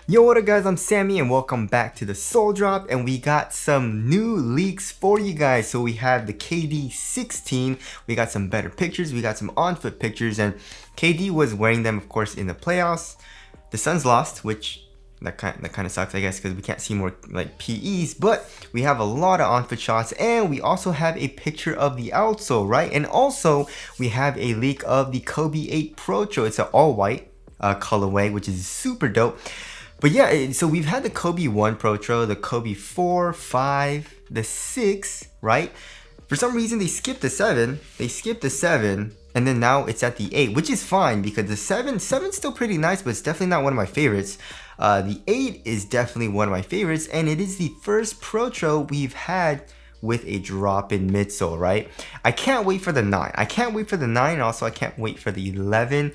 Yo, what up guys, I'm Sammy and welcome back to the Soul Drop, and we got some new leaks for you guys. So we have the KD 16, we got some better pictures, we got some on-foot pictures, and KD was wearing them of course in the playoffs. The Suns lost, which that kind of sucks, I guess, because we can't see more like PEs, but we have a lot of on-foot shots, and we also have a picture of the outsole, right? And also we have a leak of the Kobe 8 Protro. It's an all-white colorway, which is super dope. But yeah, so we've had the Kobe 1 Protro, the Kobe 4, 5, the 6, right? For some reason they skipped the 7, and then now it's at the 8, which is fine because the 7's still pretty nice, but it's definitely not one of my favorites. The 8 is definitely one of my favorites, and it is the first Protro we've had with a drop-in midsole, right? I can't wait for the 9. And also I can't wait for the 11.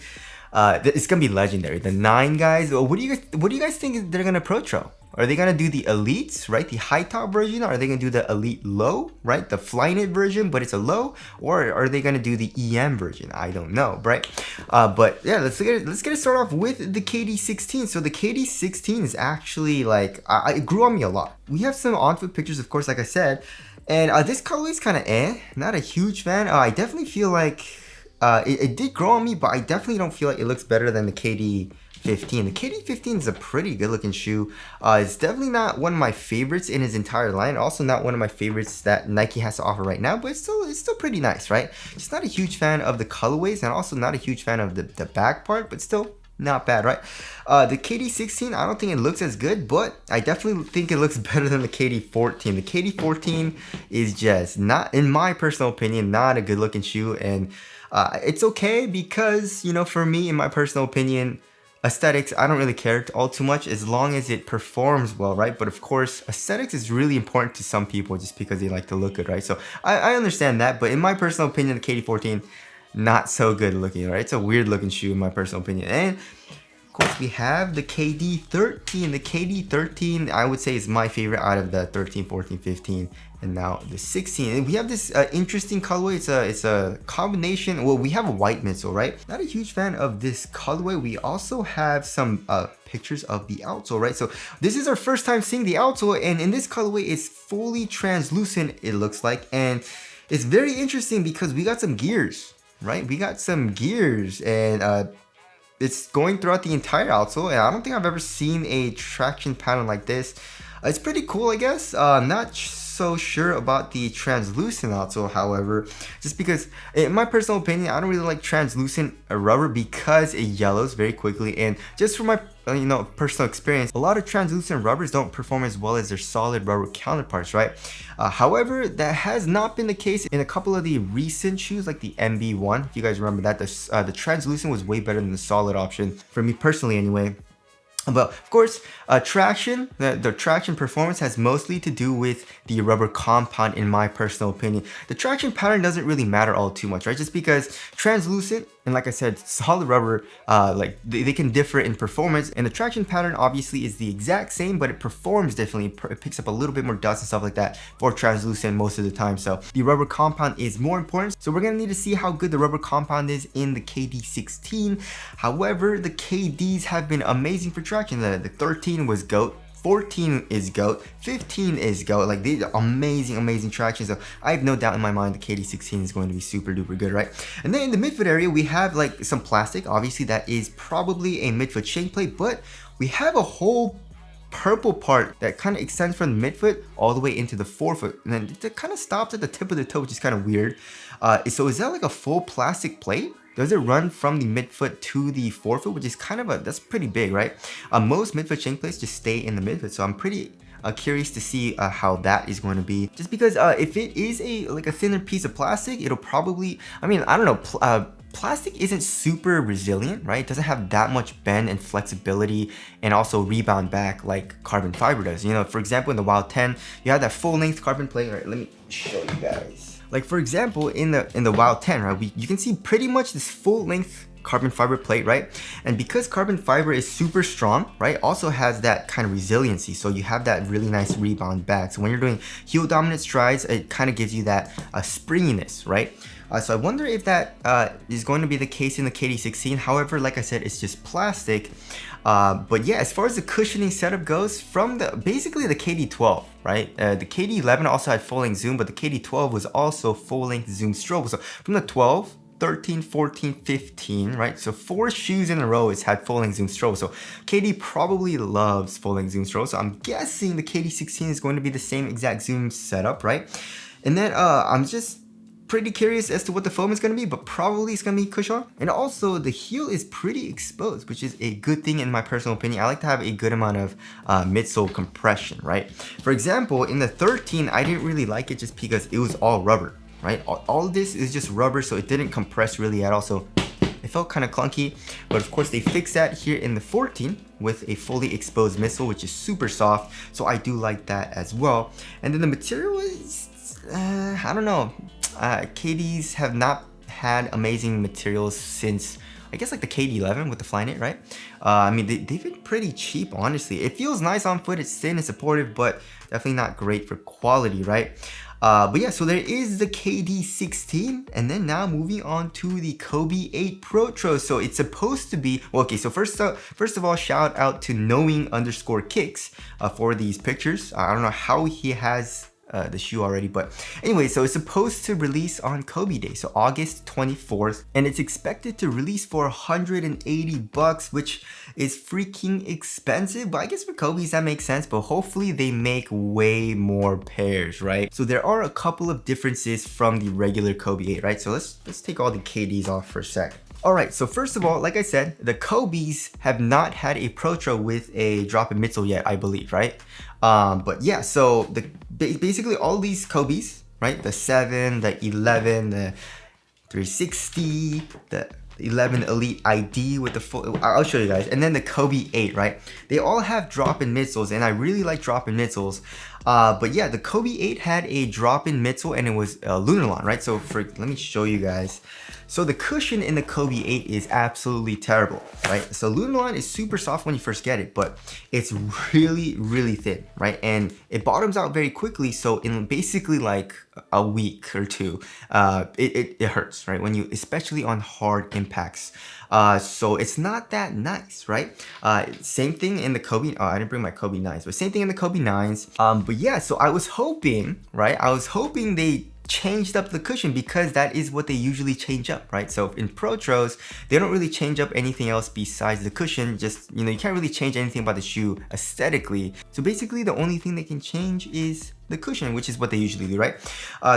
It's gonna be legendary. The 9 guys. What do you guys think they're gonna Protro? Are they gonna do the elites, right? The high top version? Or are they gonna do the elite low, right? The Flyknit version, but it's a low? Or are they gonna do the EM version? I don't know, right? But yeah, let's get it started off with the KD 16. So the KD 16 is actually like, it grew on me a lot. We have some on-foot pictures, of course, like I said, and this colorway is kind of not a huge fan. I definitely feel like it did grow on me, but I definitely don't feel like it looks better than the KD 15. The KD 15 is a pretty good looking shoe. It's definitely not one of my favorites in his entire line. Also not one of my favorites that Nike has to offer right now, but it's still pretty nice, right? Just not a huge fan of the colorways, and also not a huge fan of the back part, but still not bad, right? The KD 16, I don't think it looks as good, but I definitely think it looks better than the KD 14. The KD 14 is just not, in my personal opinion, not a good looking shoe, and it's okay because, you know, for me, in my personal opinion, aesthetics, I don't really care all too much as long as it performs well, right? But of course, aesthetics is really important to some people just because they like to look good, right? So I understand that, but in my personal opinion, the KD 14, not so good looking, right? It's a weird looking shoe in my personal opinion. And of course, we have the KD 13. The KD 13, I would say, is my favorite out of the 13, 14, 15, and now the 16. And we have this interesting colorway. It's a combination. Well, we have a white midsole, right? Not a huge fan of this colorway. We also have some pictures of the outsole, right? So this is our first time seeing the outsole, and in this colorway, it's fully translucent, it looks like. And it's very interesting because we got some gears, right? We got some gears, and it's going throughout the entire outsole, and I don't think I've ever seen a traction pattern like this. It's pretty cool, I guess. I'm not so sure about the translucent outsole, however, just because in my personal opinion, I don't really like translucent rubber because it yellows very quickly, and just from my personal experience, a lot of translucent rubbers don't perform as well as their solid rubber counterparts, right? However, that has not been the case in a couple of the recent shoes, like the MB1. If you guys remember that, the translucent was way better than the solid option for me personally, anyway. But of course, traction, the traction performance has mostly to do with the rubber compound, in my personal opinion. The traction pattern doesn't really matter all too much, right? Just because translucent and, like I said, solid rubber, like they can differ in performance, and the traction pattern obviously is the exact same, but it performs differently. It picks up a little bit more dust and stuff like that for translucent most of the time. So the rubber compound is more important. So we're gonna need to see how good the rubber compound is in the KD 16. However, the KDs have been amazing for traction. The 13 was GOAT. 14 is GOAT, 15 is GOAT. Like, these are amazing traction. So I have no doubt in my mind the KD 16 is going to be super duper good, right? And then in the midfoot area, we have like some plastic. Obviously, that is probably a midfoot shank plate, but we have a whole purple part that kind of extends from the midfoot all the way into the forefoot, and then it kind of stops at the tip of the toe, which is kind of weird. So is that like a full plastic plate? Does it run from the midfoot to the forefoot, which is kind of that's pretty big, right? Most midfoot shank plates just stay in the midfoot, so I'm pretty curious to see how that is going to be. Just because if it is like a thinner piece of plastic, it'll probably, I mean, I don't know, plastic isn't super resilient, right? It doesn't have that much bend and flexibility and also rebound back like carbon fiber does. You know, for example, in the Wild 10, you have that full length carbon plate. Right, let me show you guys. Like, for example, in the Wild 10, right, you can see pretty much this full length carbon fiber plate, right? And because carbon fiber is super strong, right, also has that kind of resiliency. So you have that really nice rebound back. So when you're doing heel dominant strides, it kind of gives you that springiness, right? So I wonder if that is going to be the case in the KD16. However, like I said, it's just plastic. But yeah, as far as the cushioning setup goes, from basically the KD12, right? The KD11 also had full-length zoom, but the KD12 was also full-length zoom strobe. So from the 12, 13, 14, 15, right? So 4 shoes in a row it's had full-length zoom strobe. So KD probably loves full-length zoom strobe. So I'm guessing the KD16 is going to be the same exact zoom setup, right? And then I'm just pretty curious as to what the foam is going to be, but probably it's going to be cushion. And also the heel is pretty exposed, which is a good thing in my personal opinion. I like to have a good amount of midsole compression, right? For example, in the 13, I didn't really like it just because it was all rubber, right? All of this is just rubber, so it didn't compress really at all. So it felt kind of clunky, but of course they fixed that here in the 14 with a fully exposed midsole, which is super soft. So I do like that as well. And then the material is, I don't know. KDs have not had amazing materials since, I guess, like the KD11 with the Flyknit, right? I mean, they've been pretty cheap, honestly. It feels nice on foot, it's thin and supportive, but definitely not great for quality, right? But yeah, so there is the KD16, and then now moving on to the Kobe 8 Protro. So it's supposed to be, well, okay, so first of all, shout out to knowing_kicks for these pictures. I don't know how he has the shoe already, but anyway, so it's supposed to release on Kobe Day, so August 24th, and it's expected to release for $180, which is freaking expensive. But I guess for Kobe's that makes sense, but hopefully they make way more pairs, right? So there are a couple of differences from the regular Kobe 8, right? So let's take all the KDs off for a sec. Alright, so first of all, like I said, the Kobe's have not had a Protro with a drop-in midsole yet, I believe, right? But yeah, so basically all these Kobe's, right? The 7, the 11, the 360, the 11 Elite ID with the full, I'll show you guys, and then the Kobe 8, right? They all have drop-in midsoles, and I really like drop-in midsoles. But yeah, the Kobe 8 had a drop-in midsole, and it was Lunarlon, right? So let me show you guys. So the cushion in the Kobe 8 is absolutely terrible, right? So Lunarlon is super soft when you first get it, but it's really, really thin, right? And it bottoms out very quickly, so in basically like a week or two, it hurts, right? When you, especially on hard impacts. So it's not that nice, right? Same thing in the Kobe, I didn't bring my Kobe 9s, but same thing in the Kobe 9s. But yeah, so I was hoping, right? I was hoping they changed up the cushion, because that is what they usually change up, right? So in Protros, they don't really change up anything else besides the cushion. Just, you know, you can't really change anything about the shoe aesthetically. So basically the only thing they can change is the cushion, which is what they usually do, right?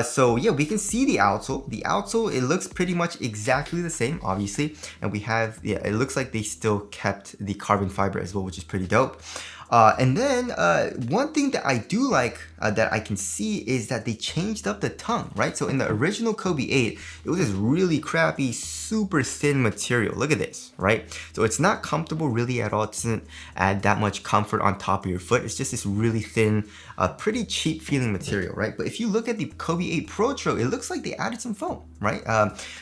So yeah, we can see the outsole. The outsole, it looks pretty much exactly the same, obviously. And we have, yeah, it looks like they still kept the carbon fiber as well, which is pretty dope. And then one thing that I do like that I can see is that they changed up the tongue, right? So in the original Kobe 8, it was this really crappy, super thin material. Look at this, right? So it's not comfortable really at all. It doesn't add that much comfort on top of your foot. It's just this really thin, pretty cheap feeling material, right? But if you look at the Kobe 8 Protro, it looks like they added some foam, right?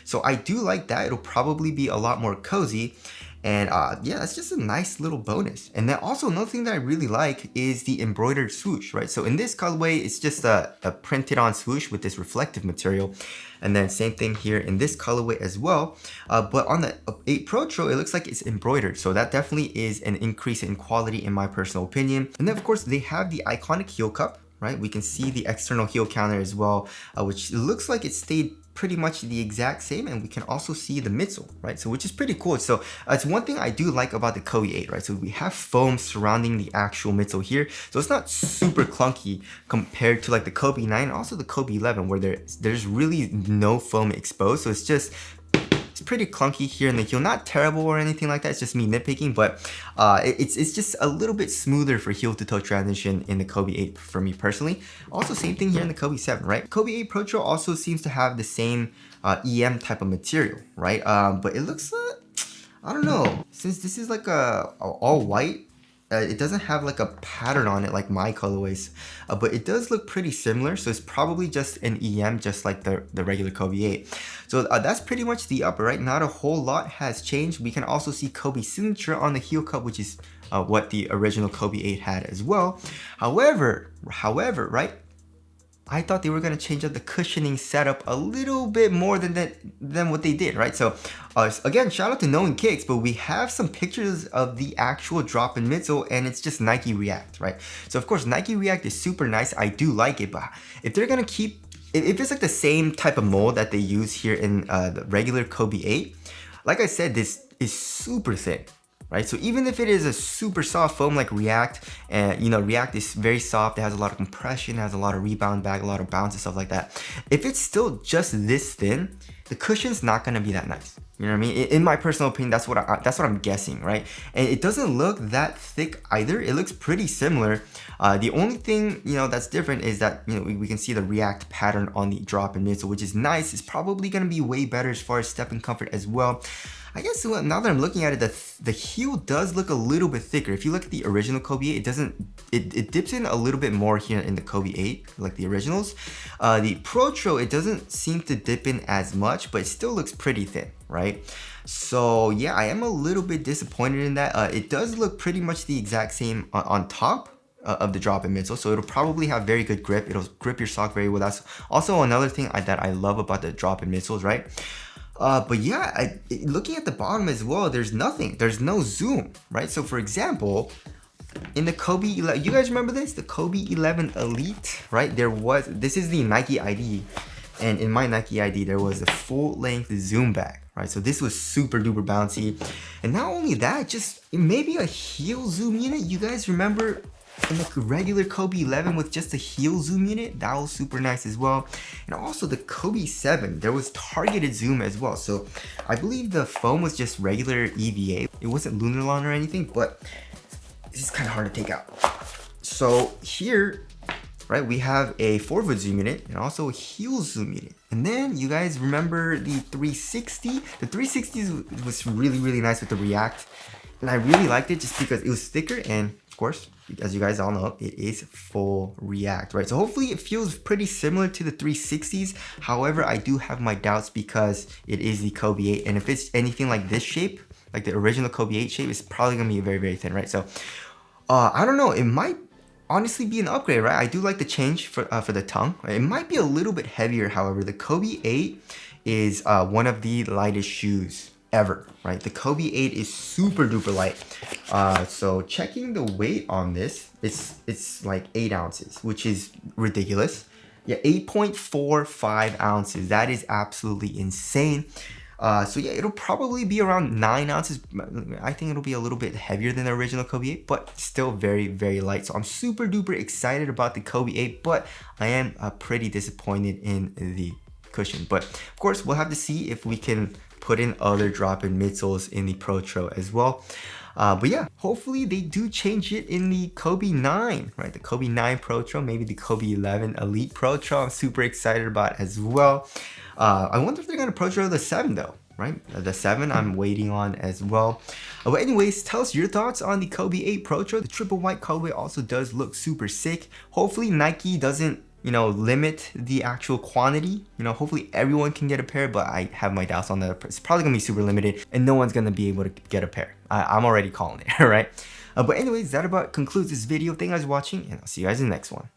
So I do like that. It'll probably be a lot more cozy. And yeah, it's just a nice little bonus. And then also another thing that I really like is the embroidered swoosh, right? So in this colorway, it's just a printed on swoosh with this reflective material. And then same thing here in this colorway as well. But on the 8 Protro, it looks like it's embroidered. So that definitely is an increase in quality in my personal opinion. And then of course, they have the iconic heel cup, right? We can see the external heel counter as well, which looks like it stayed pretty much the exact same, and we can also see the midsole, right? So which is pretty cool. So it's one thing I do like about the Kobe 8, right? So we have foam surrounding the actual midsole here, so it's not super clunky compared to like the Kobe 9 and also the Kobe 11, where there's really no foam exposed. So it's pretty clunky here in the heel. Not terrible or anything like that, it's just me nitpicking, but it's just a little bit smoother for heel to toe transition in the Kobe 8 for me personally. Also same thing here in the Kobe 7, right? Kobe 8 Protro also seems to have the same EM type of material, right? But it looks, I don't know, since this is like a all white, it doesn't have like a pattern on it like my colorways, but it does look pretty similar. So it's probably just an EM, just like the regular Kobe 8. So that's pretty much the upper, right? Not a whole lot has changed. We can also see Kobe signature on the heel cup, which is what the original Kobe 8 had as well. However, right? I thought they were going to change up the cushioning setup a little bit more than what they did, right? So again, shout out to Knowing Kicks, but we have some pictures of the actual drop-in midsole, and it's just Nike React, right? So of course, Nike React is super nice. I do like it, but if they're going to keep, if it's like the same type of mold that they use here in the regular Kobe 8, like I said, this is super thin. Right? So even if it is a super soft foam like React, and you know, React is very soft, it has a lot of compression, has a lot of rebound back, a lot of bounce and stuff like that. If it's still just this thin, the cushion's not gonna be that nice. You know what I mean? In my personal opinion, that's what I'm guessing, right? And it doesn't look that thick either. It looks pretty similar. The only thing, you know, that's different is that, you know, we can see the React pattern on the drop-in midsole, which is nice. It's probably gonna be way better as far as step and comfort as well. I guess now that I'm looking at it, the heel does look a little bit thicker. If you look at the original Kobe 8, it dips in a little bit more here in the Kobe 8, like the originals. The Protro, it doesn't seem to dip in as much, but it still looks pretty thin, right? So yeah, I am a little bit disappointed in that. It does look pretty much the exact same on top of the drop-in midsole, so it'll probably have very good grip. It'll grip your sock very well. That's also another thing that I love about the drop-in midsoles, right? But yeah, looking at the bottom as well, there's nothing. There's no zoom, right? So for example, in the Kobe 11, you guys remember this? The Kobe 11 Elite, right? This is the Nike ID. And in my Nike ID, there was a full-length zoom back, right? So this was super duper bouncy. And not only that, just maybe a heel zoom unit. You guys remember in the regular Kobe 11 with just a heel zoom unit? That was super nice as well. And also the Kobe 7, there was targeted zoom as well. So I believe the foam was just regular EVA. It wasn't Lunarlon or anything, but this is kind of hard to take out. So here, right, we have a 4-foot zoom unit and also a heel zoom unit. And then you guys remember the 360? The 360 was really, really nice with the React. And I really liked it just because it was thicker, and of course, as you guys all know, it is full React, right? So hopefully it feels pretty similar to the 360s. However, I do have my doubts because it is the Kobe 8. And if it's anything like this shape, like the original Kobe 8 shape, it's probably gonna be very, very thin, right? So I don't know, it might honestly be an upgrade, right? I do like the change for the tongue. It might be a little bit heavier, however. The Kobe 8 is one of the lightest shoes ever, right? The Kobe 8 is super duper light. So checking the weight on this, it's like 8 ounces, which is ridiculous. Yeah, 8.45 ounces. That is absolutely insane. So yeah, it'll probably be around 9 ounces. I think it'll be a little bit heavier than the original Kobe 8, but still very, very light. So I'm super duper excited about the Kobe 8, but I am pretty disappointed in the cushion. But of course, we'll have to see if we can put in other drop-in midsoles in the Protro as well. But yeah, hopefully they do change it in the Kobe 9, right? The Kobe 9 Protro, maybe the Kobe 11 Elite Protro. I'm super excited about as well. I wonder if they're gonna Protro the 7 though, right? The 7 I'm waiting on as well. But anyways, tell us your thoughts on the Kobe 8 Protro. The triple white colorway also does look super sick. Hopefully Nike doesn't, you know, limit the actual quantity. You know, hopefully everyone can get a pair, but I have my doubts on that. It's probably gonna be super limited and no one's gonna be able to get a pair. I'm already calling it, all right? But anyways, that about concludes this video. Thank you guys for watching, and I'll see you guys in the next one.